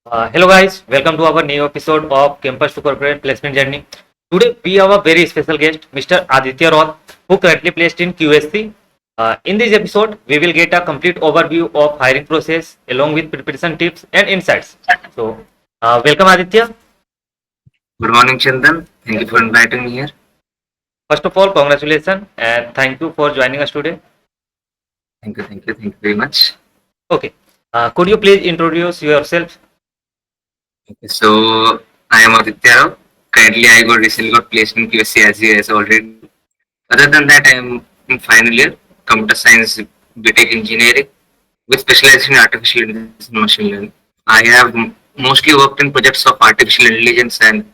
Hello guys, welcome to our new episode of Campus to Corporate Placement Journey. Today we have a very special guest, Mr. Aditya Routh, who currently placed in QSC. In this episode, we will get a complete overview of hiring process along with preparation tips and insights. Welcome Aditya. Good morning, Chandan. Thank you for inviting me here. First of all, congratulations and thank you for joining us today. Thank you very much. Okay, could you please introduce yourself? Okay, so I am Aditya Routh. Currently, I got recently got placed in QSC as you guys already. Other than that, I am in final year, computer science, BTech engineering, with specialization in artificial intelligence and machine learning. I have mostly worked in projects of artificial intelligence and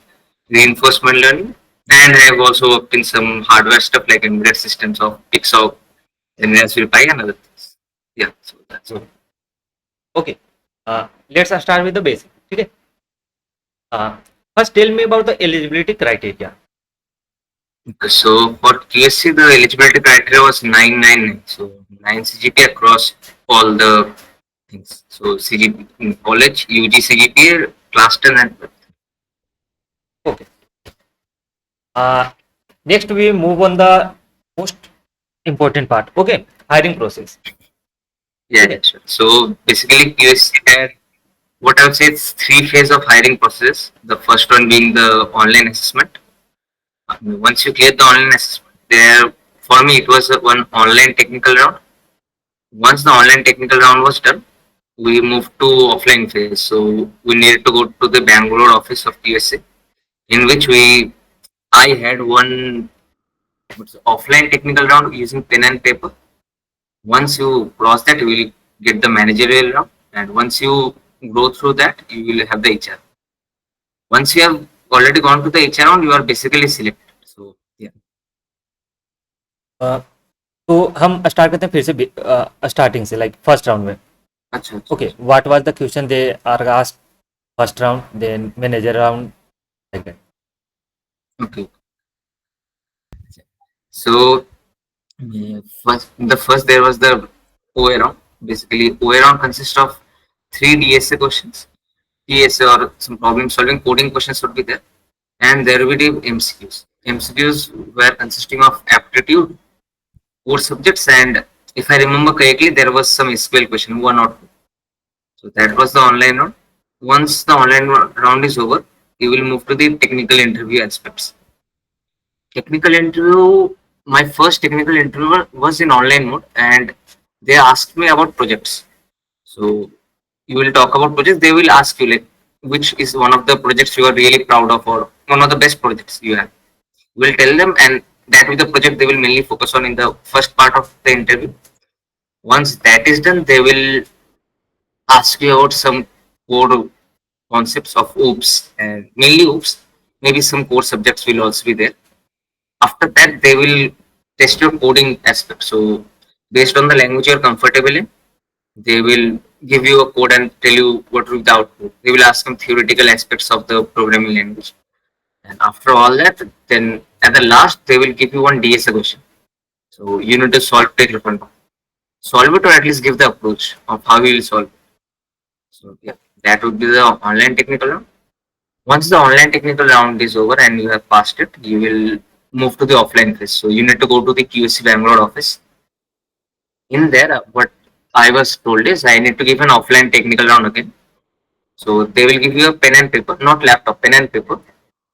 reinforcement learning, and I have also worked in some hardware stuff like embedded systems of Pixel, and Raspberry Pi, and other things. Yeah, so that's all. Okay, let's start with the basic. Okay. Uh, First, tell me about the eligibility criteria. Okay, so for QSC, the eligibility criteria was 999. So 9 CGPA across all the things. So CGP in college, UG CGPA, class 10 and 12. Okay. Uh, Next, we move on the most important part. Okay, hiring process. Yeah, sure. So basically QSC had what I would say it's three phases of hiring process. The first one being the online assessment. Once you clear the online assessment, there for me it was one online technical round. Once the online technical round was done, we moved to offline phase. So we needed to go to the Bangalore office of TSA, in which I had one offline technical round using pen and paper. Once you cross that, you will get the managerial round, and once you go through that, you will have the HR. Once you have already gone to the HR round, you are basically selected. So yeah. Uh, तो हम start करते हैं फिर से starting से like first round में. अच्छा, अच्छा, okay, what was the question they are asked first round then manager round like that. okay. So yeah, first there was the OA round. Basically, OA round consists of three DSA questions. DSA or some problem solving coding questions would be there, and there will be MCQs. MCQs were consisting of aptitude, core subjects, and if I remember correctly, there was some SQL question, one or two. So that was the online round. Once the online round is over, you will move to the technical interview aspects. Technical interview, my first technical interview was in online mode, and they asked me about projects. So you will talk about projects. They will ask you like which is one of the projects you are really proud of, or one of the best projects you have. You will tell them, and that with the project they will mainly focus on in the first part of the interview. Once that is done, they will ask you about some core concepts of OOPS, and mainly OOPS. Maybe some core subjects will also be there. After that, they will test your coding aspect. So based on the language you're comfortable in, they will give you a code and tell you what will be the output. They will ask some theoretical aspects of the programming language. And after all that, then at the last, they will give you one DSA question. So you need to solve it in front of. Solve it or at least give the approach of how you will solve it. So yeah, that would be the online technical round. Once the online technical round is over and you have passed it, you will move to the offline phase. So you need to go to the QSC Bangalore office. In there, what I was told is I need to give an offline technical round again. So they will give you a pen and paper, not laptop, pen and paper,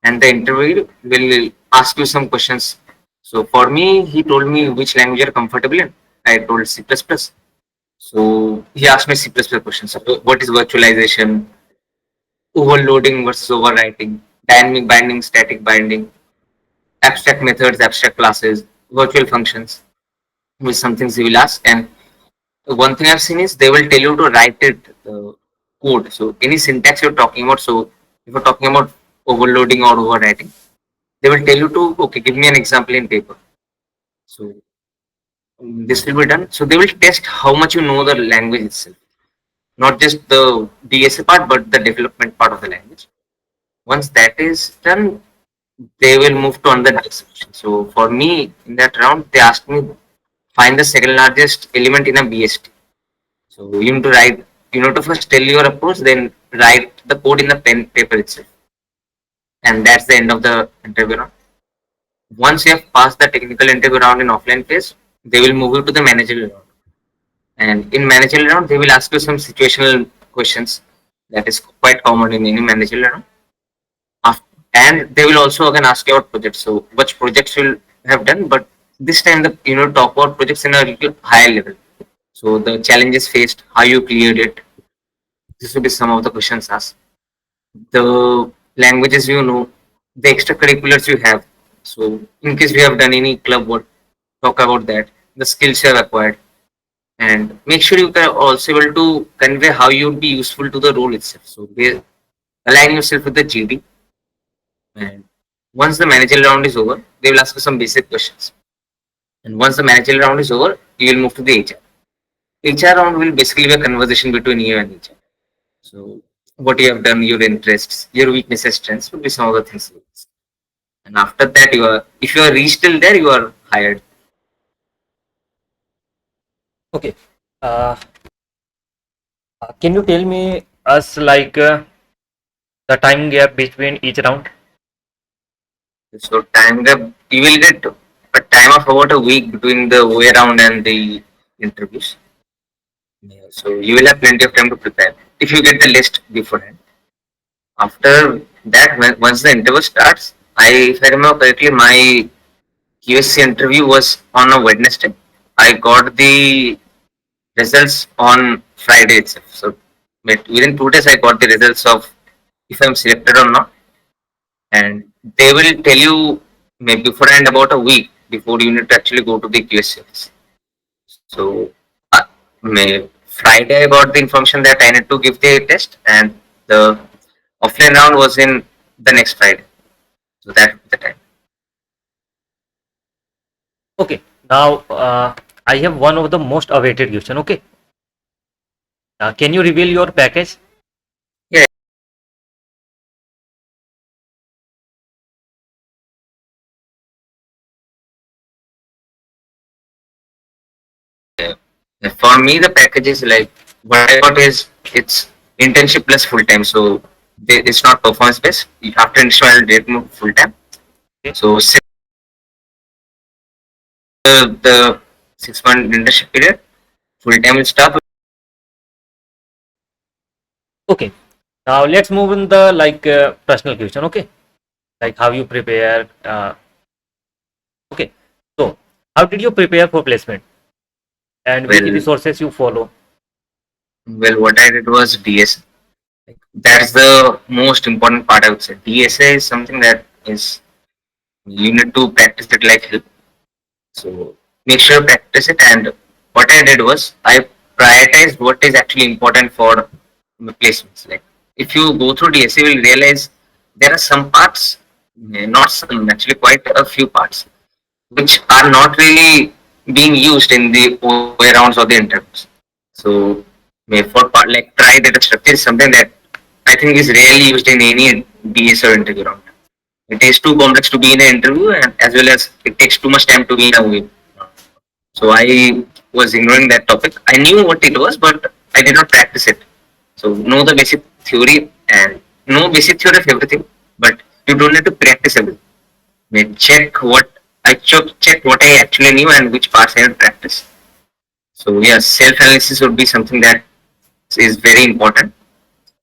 and the interview will ask you some questions. So for me, he told me which language you're comfortable in. I told C++. So he asked me C++ questions. So what is virtualization, overloading versus overwriting, dynamic binding, static binding, abstract methods, abstract classes, virtual functions, which some things he will ask. And one thing I've seen is they will tell you to write it code. So any syntax you're talking about. So if you're talking about overloading or overwriting, they will tell you to okay, give me an example in paper. So this will be done. So they will test how much you know the language itself, not just the DSA part, but the development part of the language. Once that is done, they will move to another section. So for me, in that round, they asked me find the second largest element in a BST. So you need to write, you know, to first tell your approach, then write the code in the pen paper itself, and that's the end of the interview round. Once you have passed the technical interview round in offline phase, they will move you to the managerial round. And in managerial round, they will ask you some situational questions that is quite common in any managerial round. And they will also again ask you about projects. So which projects you have done, but this time the talk about projects in a little higher level. So the challenges faced, how you cleared it. This will be some of the questions asked. The languages you know, the extracurriculars you have. So in case you have done any club work, talk about that. The skills you have acquired, and make sure you are also able to convey how you would be useful to the role itself. So they align yourself with the GD. And once the managerial round is over, they will ask you some basic questions. And once the managerial round is over, you will move to the HR. HR round will basically be a conversation between you and HR. So what you have done, your interests, your weaknesses, strengths will be some of the things. And after that, if you are reached till there, you are hired. Okay. Can you tell me us like the time gap between each round? So time gap, you will get a time of about a week between the way round and the interviews. Yeah, so you will have plenty of time to prepare if you get the list beforehand. After that, once the interview starts, if I remember correctly, my QSC interview was on a Wednesday. I got the results on Friday itself. So within 2 days, I got the results of if I'm selected or not, and they will tell you maybe beforehand about a week before you need to actually go to the QSC office. So Friday, I got the information that I need to give the test, and the offline round was in the next Friday. So that was the time. Okay. Now I have one of the most awaited question. Okay. Can you reveal your package? Yeah. For me, the package is like what I got is it's internship plus full time. So it's not performance based. After internship, I'll get more full time. Okay. So the 6 month internship period, full time will start. Okay. Now let's move in the like personal question. Okay. Like how you prepare. Okay. So how did you prepare for placement and which Well, resources you follow? what I did was DSA. That's the most important part, I would say. DSA is something that is you need to practice it like hell. So make sure you practice it. And what I did was I prioritized what is actually important for placements. Like if you go through DSA, you will realize there are some parts, not some, actually quite a few parts, which are not really being used in the OA rounds or the interviews. So for part like try data structure is something that I think is rarely used in any DS or interview round. It is too complex to be in an interview, and as well as it takes too much time to be in a way. So I was ignoring that topic. I knew what it was, but I did not practice it. So know the basic theory and know basic theory of everything, but you don't need to practice everything. Check what check what I actually knew and which parts I had practiced. So yes, self analysis would be something that is very important.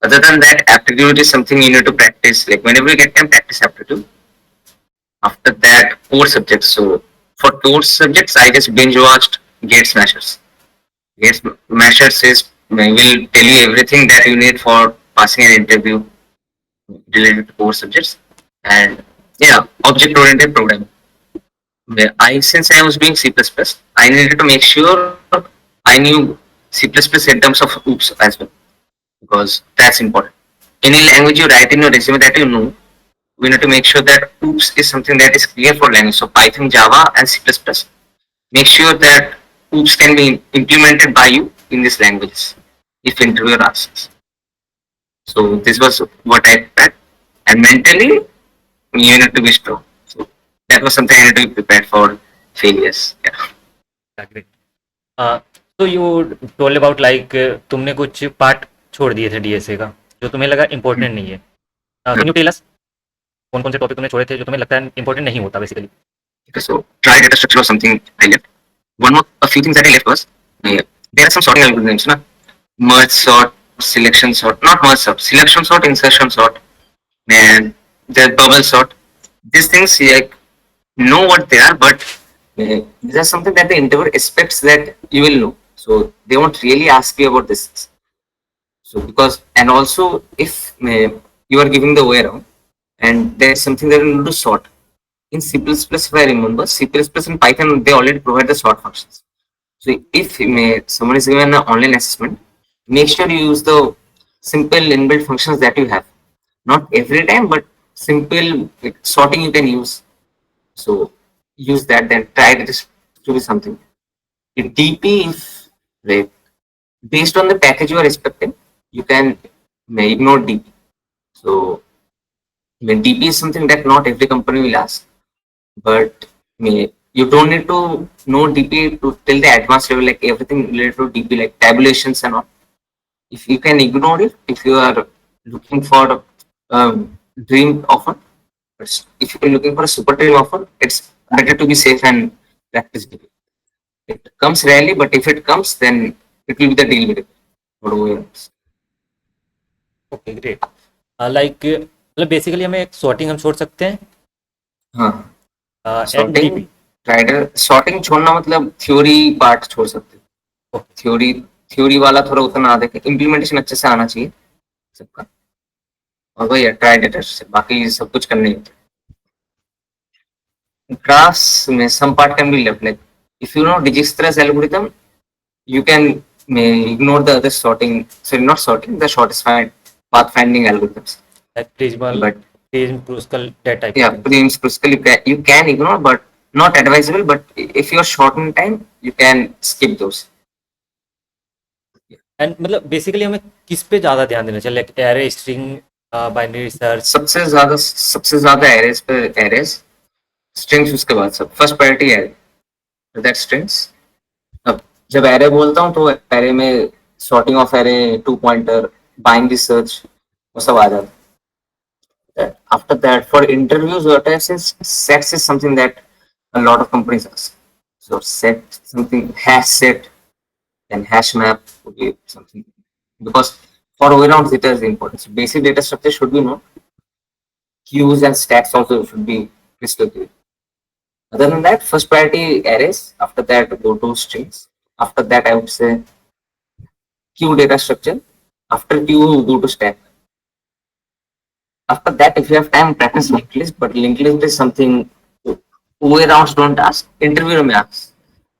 Other than that, aptitude is something you need to practice. Like whenever you get time, practice aptitude. After that, core subjects. So for core subjects, I just binge watched Gate Smashers. Gate Smashers will tell you everything that you need for passing an interview related to core subjects. And yeah, object oriented programming. Since I was doing C++, I needed to make sure I knew C++ in terms of oops as well, because that's important. Any language you write in your resume that you know, we need to make sure that oops is something that is clear for language. So Python, Java, and C++. Make sure that oops can be implemented by you in these languages if interviewer asks. So this was what I prepared. And mentally, you need to be strong. So that was something I need to be prepared for failures. Yeah. Yeah, great. तो you toll about like तुमने कुछ part छोड़ दिए थे DSA का जो तुम्हें लगा इंपॉर्टेंट नहीं है? कैन यू टेल अस कौन कौन से टॉपिक तुमने छोड़े थे जो तुम्हें लगता है इंपॉर्टेंट नहीं होता basically? Okay, so try data structure was something I left. One more, a few things that I left was there are some sorting algorithms, na? Merge sort, selection sort, not merge sort, selection sort, insertion sort, and the bubble sort. These things like know what they are, but these are something that the interviewer expects that you will know. So they won't really ask you about this. So because and also if you are giving the way around and there is something that you need to sort in C++, if I remember, C++ and Python they already provide the sort functions. So if someone is given an online assessment, make sure you use the simple inbuilt functions that you have. Not every time, but simple like, sorting you can use. So use that, then try this to be something. In DP, if like, based on the package you are expecting, you can ignore DP. So when DP is something that not every company will ask, but you don't need to know DP to till the advanced level, like everything related to DP, like tabulations and all. If you can ignore it, if you are looking for a dream offer, if you're looking for a super dream offer, it's better to be safe and practice DP. It comes rarely, but if it comes, then it will be the deal with it. Whatever it is. Okay great. Like मतलब basically हमें एक sorting हम छोड़ सकते हैं हाँ and sorting DP. Rider sorting छोड़ना मतलब थ्योरी पार्ट छोड़ सकते हो। थ्योरी वाला थोड़ा उतना आ देखे, इम्प्लीमेंटेशन अच्छे से आना चाहिए सबका, और वही ट्राई डेटा से बाकी सब कुछ करने होते। ग्राफ्स में some part can be left, like if you know Dijistra's algorithm you can ignore the other sorting, sorry not sorting, the shortest path finding algorithms like प्रिज्मल, but Prim's, Kruskal, that type of yeah thing. prems critical you can ignore but not advisable, but if you are short in time you can skip those. And मतलब basically हमें किस पे ज़्यादा ध्यान देना चाहिए? Like array, string, binary search? सबसे ज्यादा एरेज पे एरेज, स्ट्रिंग्स उसके बाद सब, first priority array that strings. अब जब एरे बोलता हूँ तो एरे में sorting of array, two pointer, binary search, वो सब आ जाता है। After that, for interviews, what I say, sets is something that a lot of companies ask. So set something, hash set, then hash map would be something, because for overall data is important. So basic data structure should be known. Queues and stacks also should be crystal clear. Other than that, first priority arrays. After that, go to strings. After that, I would say queue data structure. After queue, go to stack. After that, if you have time, practice linked list. But linked list is something way rounds don't ask. Interview may ask.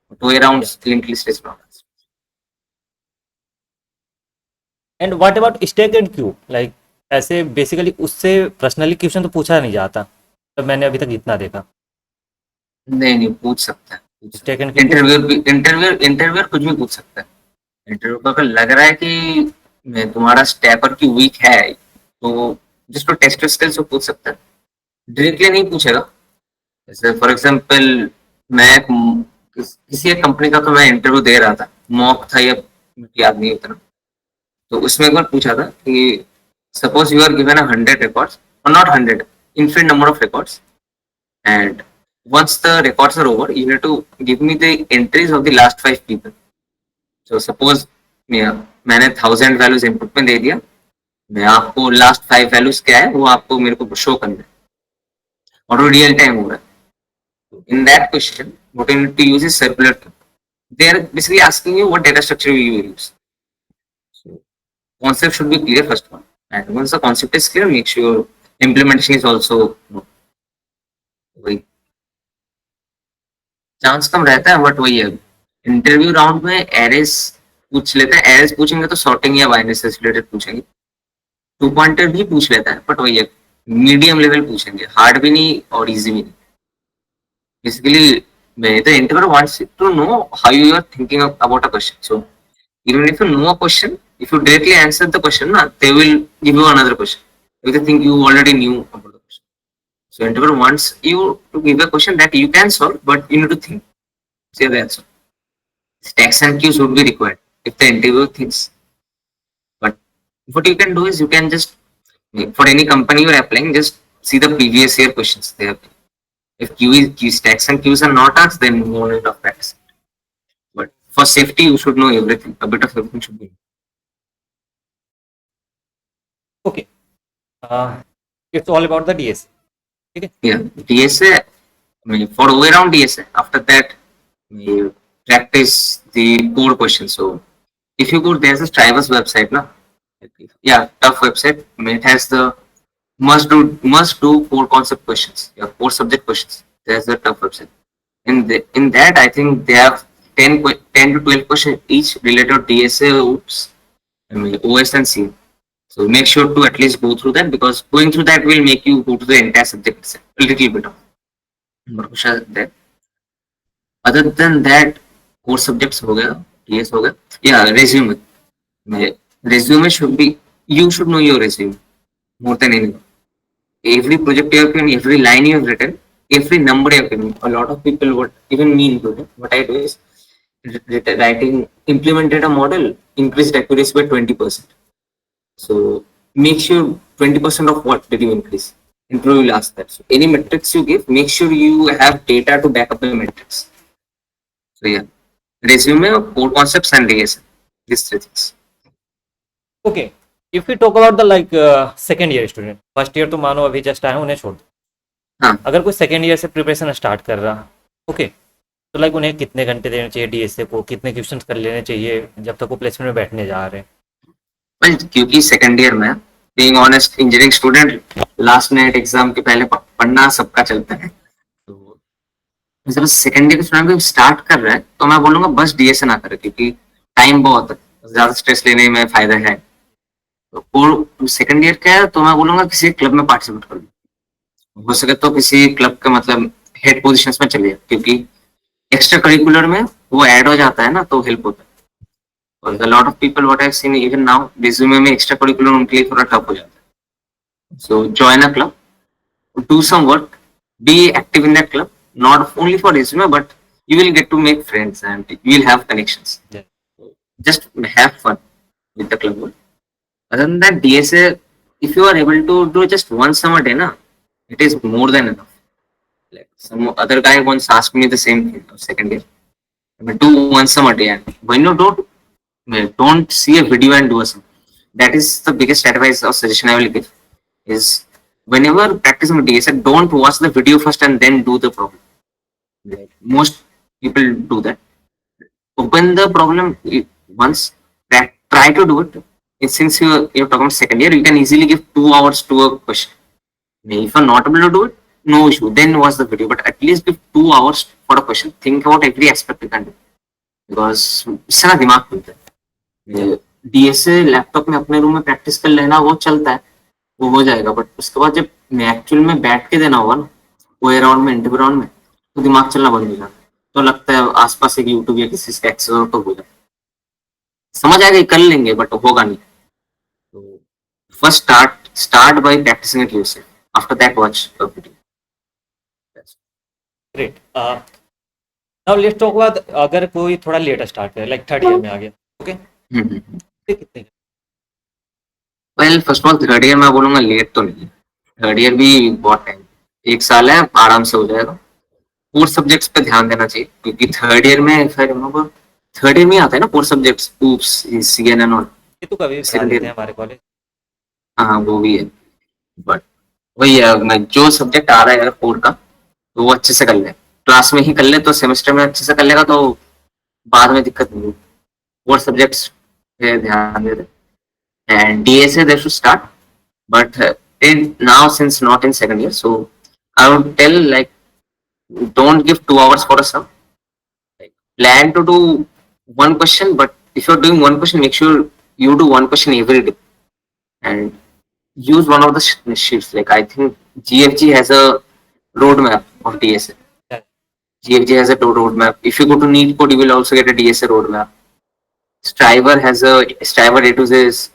But way rounds linked list is not asked. And what about stack and Q? Like ऐसे basically उससे personally question तो पूछा नहीं जाता, तो मैंने अभी तक जितना देखा। नहीं पूछ सकता है। स्टैक एंड क्यू इंटरव्यूअर कुछ भी पूछ सकता है। इंटरव्यू को अगर लग रहा है कि तुम्हारा स्टैक और क्यू वीक है तो जिसको टेस्ट स्किल्स वो पूछ सकता है, डायरेक्टली नहीं पूछेगा। जैसे फॉर एग्जांपल मैं किसी एक कंपनी का तो मैं इंटरव्यू दे रहा था, मॉक था या याद नहीं उतना, तो उसमें एक बार पूछा था कि suppose you are given 100 records और not 100, infinite number of records, and once the records are over you need to give me the entries of the last 5 people. So suppose मैंने 1000 वैल्यूज इनपुट में दे दिया, मैं आपको last 5 values क्या है वो आपको मेरे को शो करना है और वो रियल टाइम हो रहा है। In that question, what you need to use is circular queue. They are basically asking you what data structure you will use. So concept should be clear first one, and once the concept is clear, make sure implementation is also वही chance कम रहता है, but वही है interview round में arrays पूछ लेते हैं। Arrays पूछेंगे तो सॉर्टिंग या बाइनरी से रिलेटेड पूछेंगे, टू पॉइंटर भी पूछ लेता है, बट वही है मीडियम लेवल पूछेंगे, हार्ड भी नहीं और इजी भी नहीं। Basically, the interviewer wants to know how you are thinking about a question. So even if you know a question, if you directly answer the question, they will give you another question with the thing you already knew about the question. So interviewer wants you to give a question that you can solve, but you need to think. Say the answer. Stacks and queues would be required if the interviewer thinks. But what you can do is you can just, for any company you're applying, just see the previous year questions they have. If Q stacks and Qs are not asked, then no need of practice. But for safety, you should know everything. A bit of everything should be. Okay. It's all about the DSA. Okay. Yeah, DSA. I mean, for way around DSA. After that, we practice the core questions. So if you go, there's a Strivers website, na? Yeah, tough website. I mean, it has the must do core concept questions. Yeah, core subject questions. There's a tough website. In that, I think they have 10 to 12 questions each related to DSA, OOPS, I mean, OS and C. So make sure to at least go through that, because going through that will make you go to the entire subject itself. A little bit of that. Other than that, core subjects हो गया, DS हो गया. Yeah, resume. Resume should be, you should know your resume more than anyone. Every project you have given, every line you have written, every number you have given. A lot of people, what even me included, what I do is writing, implemented a model, increased accuracy by 20%. So make sure 20% of what did you increase? Interview will ask that. So any metrics you give, make sure you have data to back up the metrics. So yeah, resume, core concepts, and DSM. These three things. Okay. If we talk about the second year student, first year तो मानो अभी just आए उन्हें छोड़ दो. हाँ. अगर कोई सेकेंड ईयर से प्रिपरेशन स्टार्ट कर रहा, ओके, तो लाइक उन्हें कितने घंटे देने चाहिए डीएसए को, कितने क्वेश्चंस कर लेने चाहिए जब तक वो प्लेसमेंट में बैठने जा रहे हैं? Well, क्योंकि सेकेंड ईयर में, being honest, engineering student last minute exam के पहले पढ़ना सबका चलता है. तो जब सेकेंड ईयर के स्टूडेंट भी स्टार्ट कर रहा है, तो मैं बोलूंगा बस डीएसए ना करे, क्योंकि टाइम बहुत है, ज्यादा स्ट्रेस लेने में फायदा है. तो सेकेंड ईयर का है, तो मैं बोलूंगा किसी क्लब में पार्टिसिपेट कर लो. हो सके तो किसी क्लब के मतलब हेड पोजीशंस में चलिए, क्योंकि एक्स्ट्रा करिकुलर में वो ऐड हो जाता है ना, तो हेल्प होता है. और lot of people what I have seen even now, resume में एक्स्ट्रा करिकुलर उनके लिए थोड़ा टफ हो जाता है. So join a club, do some work, be active in that club, not only for resume, but you will get to make friends and you will have connections. Yeah. Just have fun with the club work. Other than that, DSA, if you are able to do just one summer day, na, it is more than enough. Like some other guy once asked me the same thing second year. I mean, do one summer day, and when you don't see a video and do a sum. That is the biggest advice or suggestion I will give. Is whenever practicing DSA, don't watch the video first and then do the problem. Like most people do that. Open the problem once, try to do it. And since you're talking about second year, you can easily give 2 hours to a question. If you're not able to do it, no issue. Then watch the video, but at least give 2 hours for a question. Think about every aspect you can do, because इससे ना दिमाग खुलता है. DSA laptop में अपने room में practice कर लेना वो चलता है, वो हो जाएगा. बट उसके बाद जब एक्चुअल में बैठ के देना होगा ना, वो राउंड में इंटरव्यू राउंड में, तो दिमाग चलना बंद हो जाता है. तो लगता है आसपास एक यूट्यूब या किसी से एक्सेस हो तो हो जाए, समझ आएगा कर लेंगे, बट होगा नहीं. तो first start by practising it yourself. After that watch a video. Great. Now let's talk about अगर कोई थोड़ा लेटर स्टार्ट करे, लाइक थर्ड ईयर में आ गया, ओके, कितने? Well, first of all third year मैं बोलूंगा लेट तो नहीं. थर्ड ईयर भी बहुत टाइम, 1 साल है, आराम से हो जाएगा. कोर सब्जेक्ट्स पे ध्यान देना चाहिए, क्योंकि थर्ड ईयर में थर्ड ईयर में आता है ना core subjects, oops, CN and all. ये तो कभी भी पढ़ा देते हैं हमारे कॉलेज. हाँ, वो भी है. बट वही है, मैं जो सब्जेक्ट आ रहा है कोर का, तो वो अच्छे से कर ले, क्लास में ही कर ले, तो सेमेस्टर में अच्छे से कर लेगा, तो बाद में दिक्कत नहीं होगी. कोर सब्जेक्ट्स पे ध्यान दे दे. And DSA they should start, but now since not in second year, so I would tell, like, don't give 2 hours for a sum. Like, plan to do one question, but if you're doing one question, make sure you do one question every day, and use one of the sheets. Like I think GFG has a roadmap of DSA. Yeah. GFG has a roadmap. If you go to NEET code, you will also get a DSA roadmap. Striver has a Striver A to Z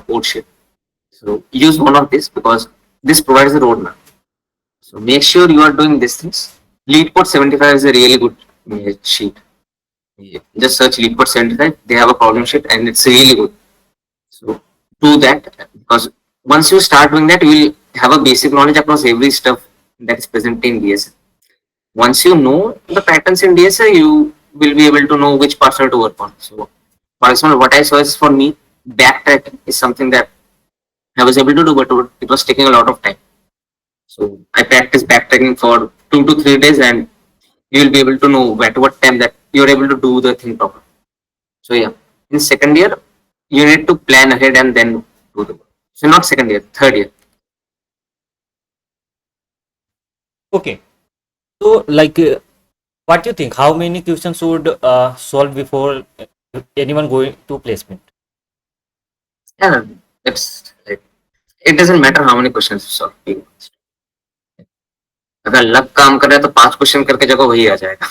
code sheet. So use one of this, because this provides a roadmap. So make sure you are doing these things. LeetCode 75 is a really good sheet. Just search LeetCode 75. They have a problem sheet and it's really good. So do that, because once you start doing that, you will have a basic knowledge across every stuff that is present in DSA. Once you know the patterns in DSA, you will be able to know which parts to work on. So, for example, what I saw is, for me, backtracking is something that I was able to do, but it was taking a lot of time. So I practiced backtracking for 2 to 3 days, and you will be able to know at what time that you're able to do the thing properly. So yeah, in second year, you need to plan ahead and then do the work. So not second year, third year. Okay. So, what do you think? How many questions should solve before anyone going to placement? Yeah, it's like, it doesn't matter how many questions you solve. being honest. अगर luck काम कर रहा है तो 5 question करके जगह वही आ जाएगा.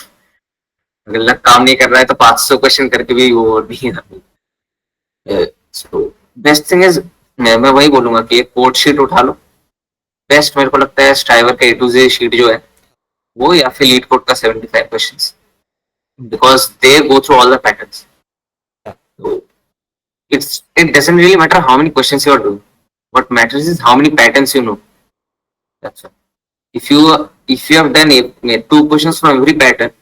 अगर लक काम नहीं कर रहा है तो 500 क्वेश्चन करके भी वो नहीं आती. सो बेस्ट थिंग इज, मैं वही बोलूंगा कि एक कोड शीट उठा लो. बेस्ट मेरे को लगता है स्ट्राइवर का A to Z शीट जो है वो, या फिर लीड कोड का 75 questions, because they go through all the patterns. So it doesn't really matter how many questions you are doing. What matters is how many patterns you know. That's all. If you have done 2 questions from every pattern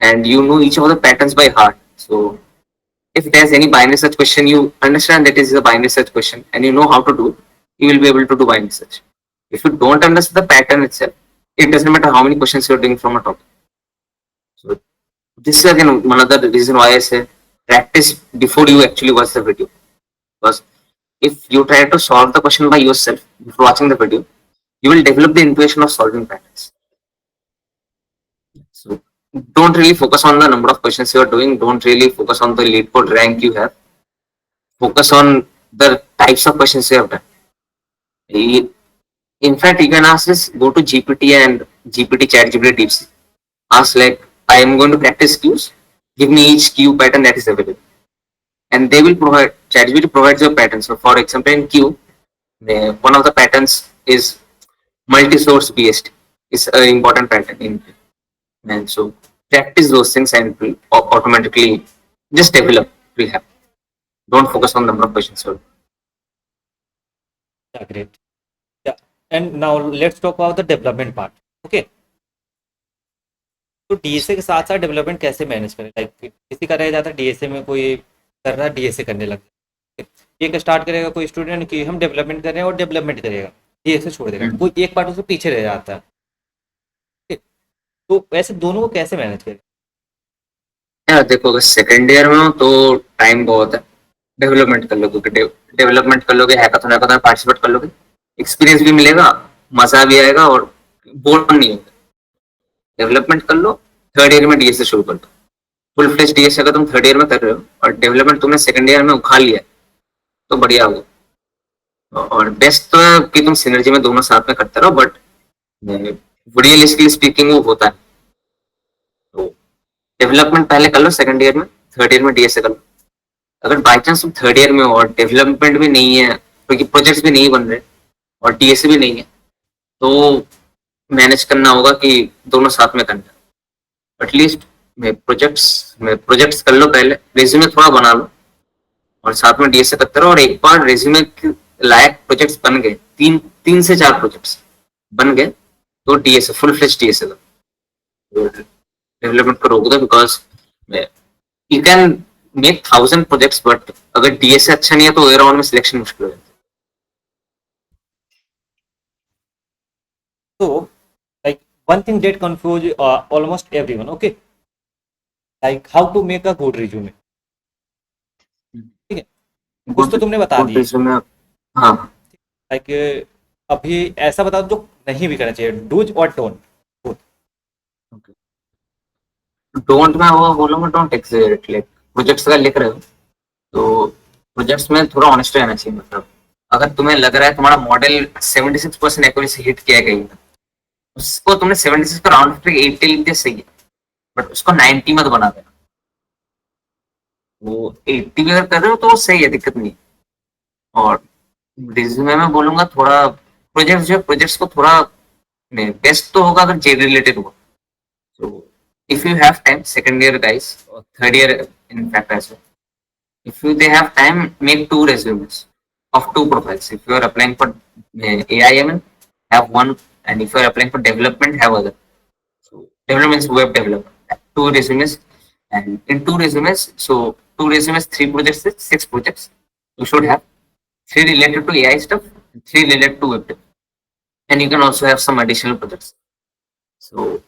and you know each of the patterns by heart, so if there's any binary search question, you understand that it is a binary search question and you know how to do, you will be able to do binary search. If you don't understand the pattern itself, it doesn't matter how many questions you're doing from a topic. So this is again one other reason why I say practice before you actually watch the video. Because if you try to solve the question by yourself before watching the video, you will develop the intuition of solving patterns. So don't really focus on the number of questions you are doing. Don't really focus on the lead code rank you have. Focus on the types of questions you have done. In fact, you can ask this, go to GPT and GPT chat GPT tips. Ask like, I am going to practice queues. Give me each queue pattern that is available. And they will provide, ChatGPT provides you a pattern. So for example, in queue, one of the patterns is multi-source BST. It's an important pattern in queue. And so practice those things and it will automatically just develop. Will happen. Don't focus on the number of questions. So Yeah, great. Yeah. And now let's talk about the development part. Okay. तो DSA के साथ साथ development कैसे manage करें? Like किसी का रह जाता है डीएसए में, कोई कर रहा है डीएसए करने लग जाए. एक स्टार्ट करेगा कोई स्टूडेंट कि हम डेवलपमेंट कर रहे हैं और डेवलपमेंट करेगा, डीएसए छोड़ देगा, कोई एक पार्ट उससे पीछे रह जाता है. ठीक. तो वैसे दोनों को कैसे मैनेज करें? यार देखो, अगर सेकेंड ईयर में हो तो टाइम बहुत है. डेवलपमेंट कर लोगे, डेवलपमेंट कर लोगे, हैकाथन हैकाथन पार्टिसिपेट कर लोगे, एक्सपीरियंस भी मिलेगा, मजा भी आएगा और बोर नहीं होगा. डेवलपमेंट कर लो, थर्ड ईयर में डीएसए शुरू कर दो. फुल फ्लेज डीएसए अगर तुम थर्ड ईयर में कर रहे हो और डेवलपमेंट तुमने सेकंड ईयर में उखाड़ लिया तो बढ़िया होगा. और बेस्ट तो है कि तुम सिनर्जी में दोनों साथ में करते रहो, बट रियलिस्टिकली स्पीकिंग वो होता है. तो डेवलपमेंट पहले कर लो सेकंड ईयर में, थर्ड ईयर में डीएसए कर लो. अगर बाई चांस तुम थर्ड ईयर में हो और डेवलपमेंट भी नहीं है, क्योंकि प्रोजेक्ट्स भी नहीं बन रहे और डीएसए भी नहीं है, तो मैनेज करना होगा कि दोनों साथ में करना. एटलीस्ट प्रोजेक्ट्स कर लो, पहले रेज्यूमे थोड़ा बना लो और साथ में डीएसए करते रहो. और एक बार रेज्यूमे लायक प्रोजेक्ट्स बन गए, 3 से 4 प्रोजेक्ट्स बन गए, तो DSA full fledge DSA development करोगे. Because you can make 1000 projects, but अगर डीएसए अच्छा नहीं है तो ओवरऑल में सिलेक्शन मुश्किल हो जाता है. So, like one thing that confuse almost everyone, okay, like how to make a good resume. ठीक है, कुछ तो तुमने बता दिए. resume, हाँ. लाइक अभी ऐसा बता दो जो नहीं भी करना चाहिए, डूज और डोंट. डोंट में वो बोलूंगा, डोंट एक्सैजरेट. लाइक प्रोजेक्ट्स अगर लिख रहे हो तो प्रोजेक्ट्स में थोड़ा ऑनेस्ट रहना चाहिए. मतलब अगर तुम्हें लग रहा है तुम्हारा मॉडल 76% एक्यूरेसी हिट किया गया, उसको तुमने 76 पर राउंड फिगर 80 लिख दिया, सही है, बट उसको 90 मत बना देना. वो 80 भी अगर कर रहे हो तो सही है, दिक्कत नहीं. और रिज्यूमे में बोलूंगा थोड़ा प्रोजेक्ट्स को थोड़ा बेस्ट तो होगा अगर जेड रिलेटेड होगा. So if you have time, second year guys or third year in fact as well, if they have time, make 2 resumes of two profiles. If you are applying for AIML, have one, and if you are applying for development, have other. So development is web development. Two resumes, and in two resumes, so two resumes, three projects, six projects. You should have three related to AI stuff, three related to web dev, and you can also have some additional projects. So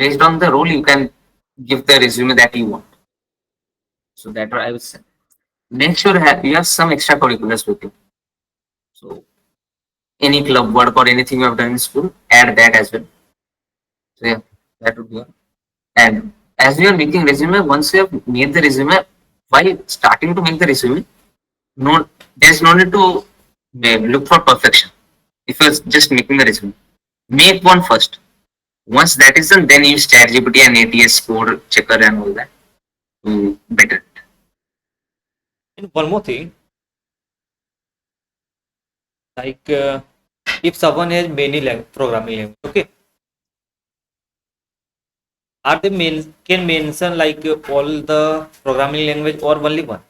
based on the role, you can give the resume that you want. So that I would say. Make sure you have some extracurriculars with you. So any club work or anything you have done in school, add that as well. So yeah, that would be all. And as you are making resume, once you have made the resume, while starting to make the resume, no, there's no need to look for perfection. If you're just making the resume, make one first. Once that is done, then use ChatGPT and ATS score checker and all that to better it. And one more thing, like if someone has many programming language, okay, are they can mention like all the programming language or only one?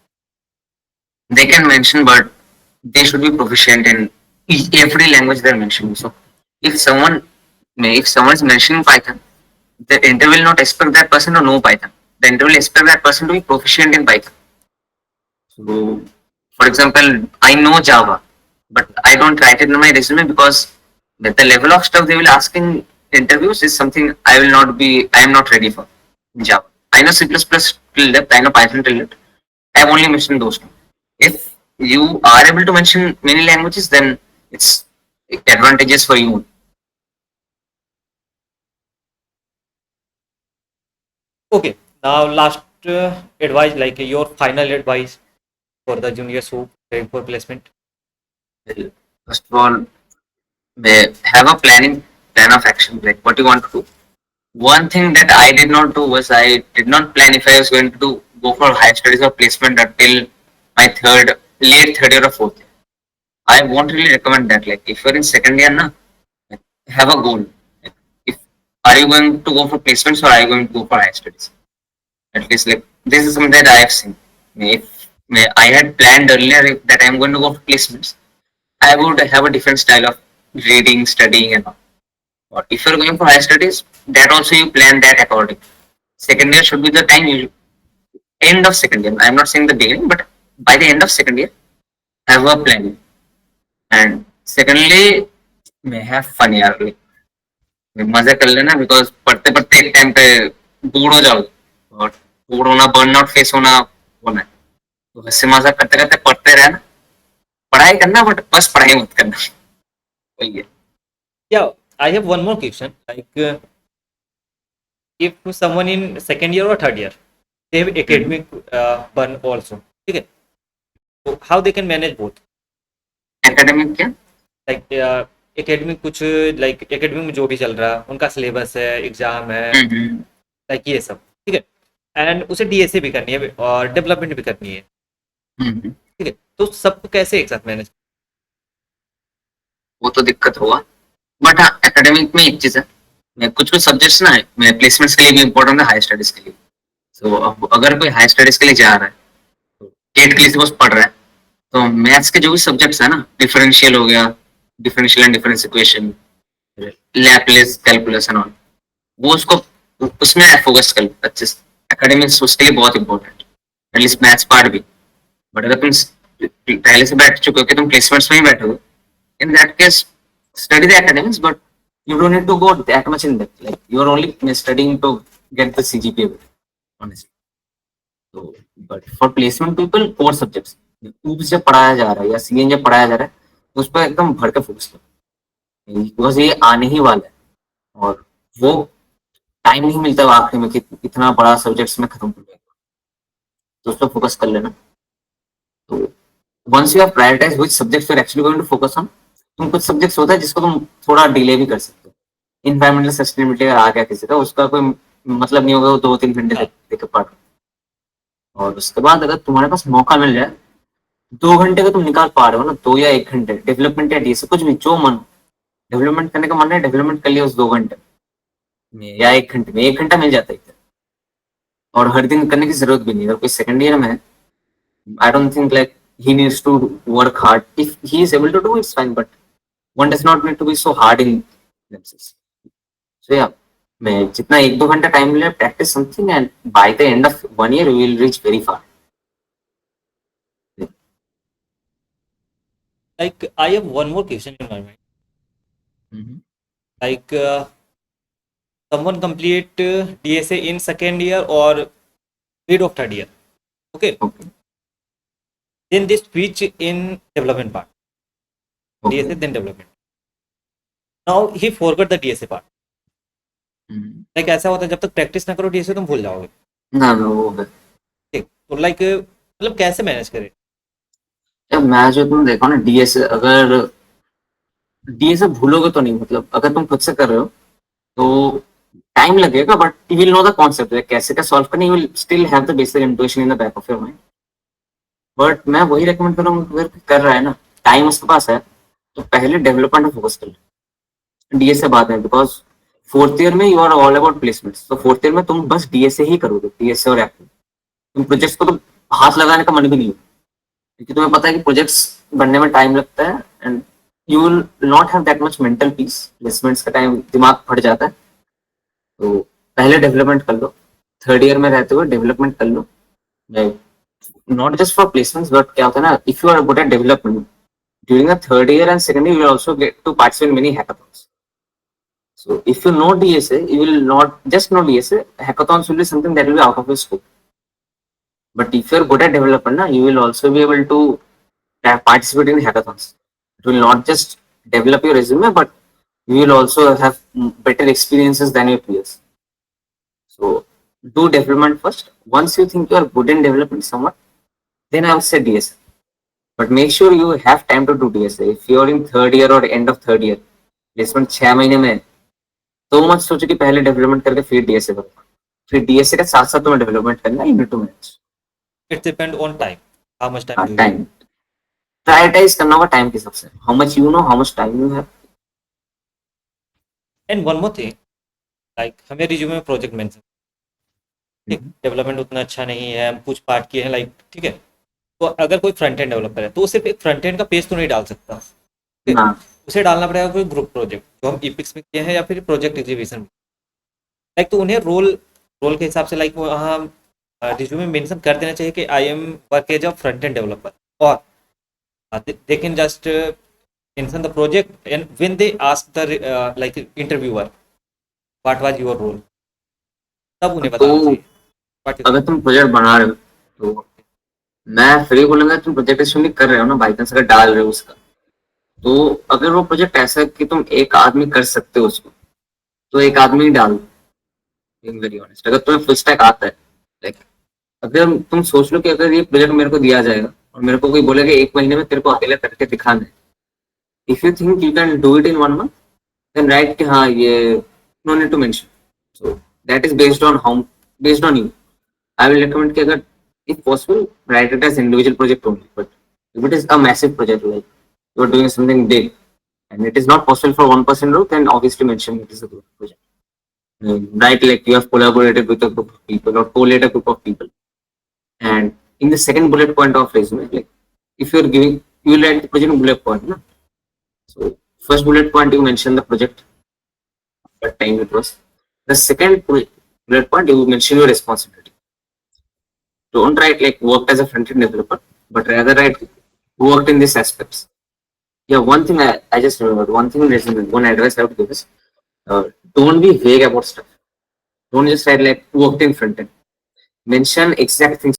They can mention, but they should be proficient in every language they're mentioning. So if someone is mentioning Python, the interview will not expect that person to know Python. The interview will expect that person to be proficient in Python. So, for example, I know Java, but I don't write it in my resume because the level of stuff they will ask in interviews is something I am not ready for in Java. I know C++ till depth, I know Python till depth. I have only mentioned those two. If you are able to mention many languages, then it's advantageous for you. Okay, now last advice, like your final advice for the juniors who prepare for placement. Well, first of all, have a plan of action, like what you want to do. One thing that I did not do was I did not plan if I was going to go for higher studies or placement until my late third year or fourth year. I won't really recommend that. Like if you're in second year, na, have a goal. Like, if are you going to go for placements or are you going to go for higher studies? At least like this is something that I have seen. If I had planned earlier that I'm going to go for placements, I would have a different style of reading, studying, and all. Or if you're going for higher studies, that also you plan that accordingly. Second year should be the time you end of second year. I'm not saying the beginning, but by the end of second year, have a plan. And secondly, may have fun यार like मजा कर लेना because पढ़ते पढ़ते एक time पे बूढ़ हो जाओ और बूढ़ होना बर्नआउट फेस होना है तो हंसी मजाक करते करते पढ़ते रहना पढ़ाई करना बट बस पढ़ाई मत करना वही है Yeah, I have one more question. Like, if someone in second year or third year, they have academic burn also. Okay. So how they can manage both? Academic क्या Like, academic कुछ like academic में जो भी चल रहा है, उनका syllabus है, exam है, like ये सब, ठीक है. And उसे DSA भी करनी है और development भी करनी है, ठीक है. तो सबको कैसे एक साथ मैनेज? वो तो दिक्कत होगा बट हाँ एकेडमिक में एक चीज है कुछ कुछ सब्जेक्ट्स ना है प्लेसमेंट्स के लिए भी इम्पोर्टेंट है हाई स्टडीज के लिए तो अब अगर कोई हाई स्टडीज के लिए जा रहा है तो गेट के लिए सपोज पढ़ रहा है तो मैथ्स के जो भी सब्जेक्ट्स है ना डिफरेंशियल हो गया differential and difference equation Laplace calculus and all वो उसको उसमें फोकस कर अच्छे से एकेडमिक्स उसके लिए बहुत इंपॉर्टेंट एटलीस्ट मैथ्स पार्ट भी बट अगर तुम पहले से बैठ चुके हो कि तुम प्लेसमेंट्स में ही बैठोगे in that case study the academics but you don't need to go that much in depth like you are only studying to get the CGPA honestly so but for placement people core subjects oops जब पढ़ाया जा रहा है या CN जब पढ़ाया जा रहा है तो उस पर एकदम भर के फोकस करो बिकॉज ये आने ही वाला है और वो टाइम नहीं मिलता आखिरी में कि इतना बड़ा सब्जेक्ट्स में खत्म हो जाएगा तो उस पर फोकस कर लेना तो once you have prioritized which subjects you're actually going to focus on तुम कुछ सब्जेक्ट्स होता है जिसको तुम थोड़ा डिले भी कर सकते हो इन्वायरमेंटल सस्टेनेबिलिटी आ गया किसी का उसका कोई मतलब नहीं होगा वो 2-3 घंटे देख पढ़ और उसके बाद अगर तुम्हारे पास मौका मिल जाए 2 घंटे का तुम निकाल पा रहे हो ना 2 या 1 घंटे डेवलपमेंट या डीएसए कुछ भी जो मन डेवलपमेंट करने का मन है डेवलपमेंट कर लिया उस 2 घंटे में या 1 घंटे में 1 घंटा मिल जाता है और हर दिन करने की जरूरत भी नहीं अगर कोई सेकंड ईयर में है I don't think like he needs to work hard. If he is able to do, it's fine. But one does not need to be so hard in themselves. So yeah, मैं जितना 1-2 घंटा time मिले practice something, and by the end of 1 year you will reach very far. Like I have one more question in my mind. Like someone complete DSA in second year or mid of third year. Okay. Okay. Then they switch in development part. Okay. DSA then development. Now he forgot the DSA part. Like ऐसा होता है जब तक practice ना करो DSA तुम भूल जाओगे. ना वो है. ठीक. तो like मतलब कैसे मैनेज करें? जब मैं जो तुम देखो ना DSA, अगर DSA भूलोगे तो नहीं, मतलब अगर तुम खुद से कर रहे हो तो टाइम लगेगा, but you will know the concept कैसे क्या सॉल्व करना. You will still have the basic intuition in the back of your mind. But मैं वही रेकमेंड कर रहा हूँ, अगर कर रहा है ना, टाइम उसके पास है, तो पहले डेवलपमेंट में फोकस कर ले. DSA बाद में, बिकॉज फोर्थ ईयर में you are all about placements. तो फोर्थ ईयर में तुम बस DSA ही करोगे, DSA और एक्टिव. तुम प्रोजेक्ट्स को तो हाथ लगाने का मन भी नहीं हो, क्योंकि तुम्हें पता है कि प्रोजेक्ट्स बनने में टाइम लगता है, and you will not have that much mental peace. Placements का टाइम दिमाग फट जाता है. तो पहले डेवलपमेंट कर लो. थर्ड ईयर में रहते हुए डेवलपमेंट कर लो. Not just for placements, but क्या होता है ना, if you are good at development during the third year and second year, you will also get to participate in many hackathons. So if you know DSA, you will not just know DSA. Hackathons will be something that will be out of your scope. But if you're good at development, you will also be able to participate in hackathons. It will not just develop your resume, but you will also have better experiences than your peers. So do development first. Once you think you are good in development somewhat, then I would say DSA. But make sure you have time to do DSA. If you are in third year or end of third year, placement 6 महीने में, तो मत सोचो कि पहले development करके फिर DSA करो. फिर DSA के साथ साथ तुम्हें डेवलपमेंट करना. You need to manage. It depends on time. How much time? Time. Prioritize करना होगा टाइम के हिसाब से. How much you know, how much time you have. And one more thing, like हमें रिज्यूमे में प्रोजेक्ट मेंशन, ठीक, development उतना अच्छा नहीं है, हम कुछ पार्ट किए हैं, लाइक ठीक है. तो अगर कोई फ्रंट एंड डेवलपर है तो वो सिर्फ एक फ्रंट एंड का पेज तो नहीं डाल सकता. उसे डालना पड़ेगा कोई ग्रुप प्रोजेक्ट जो हम इपिक्स में किए हैं या फिर प्रोजेक्ट एग्जीबिशन में. लाइक तो उन्हें रोल के हिसाब से लाइक वहाँ रिज्यूमे में मेंशन कर देना चाहिए कि I am work as a front end developer, और they can just mention the project and when they ask the like interviewer what was your role, तब उन्हें बताना चाहिए. अगर तुम प्रोजेक्ट बना रहे हो तो मैं फिर बोलूंगा, तुम प्रोजेक्ट एक्चुअली कर रहे हो ना, बाई चांस अगर डाल रहे हो उसका, तो अगर वो प्रोजेक्ट ऐसा है कि तुम एक आदमी कर सकते हो उसको, तो एक आदमी ही डाल दो. वेरी ऑनेस्ट, अगर तुम्हें फुल स्टैक आता है, लाइक अगर तुम सोच लो कि अगर ये प्रोजेक्ट मेरे को दिया जाएगा और मेरे को कोई बोलेगा 1 महीने में तेरे को अकेले करके दिखाना है, if you think you can do it in 1 month, then right कि हाँ ये no need to mention. So that is based on you. I will recommend कि अगर if possible write it as individual project only. But if it is a massive project, like you are doing something big and it is not possible for one person to do, then obviously mention it is a group project. Write like you have collaborated with a group of people or collate a group of people. And in the second bullet point of resume, like if you are giving, you will write the project bullet point. No? So first bullet point you mention the project, what time it was. The second bullet point you mention your responsibility. Don't write like worked as a front-end developer, but rather write worked in these aspects. Yeah, one thing I just remembered, one advice I would give is don't be vague about stuff. Don't just write like worked in front-end. Mention exact things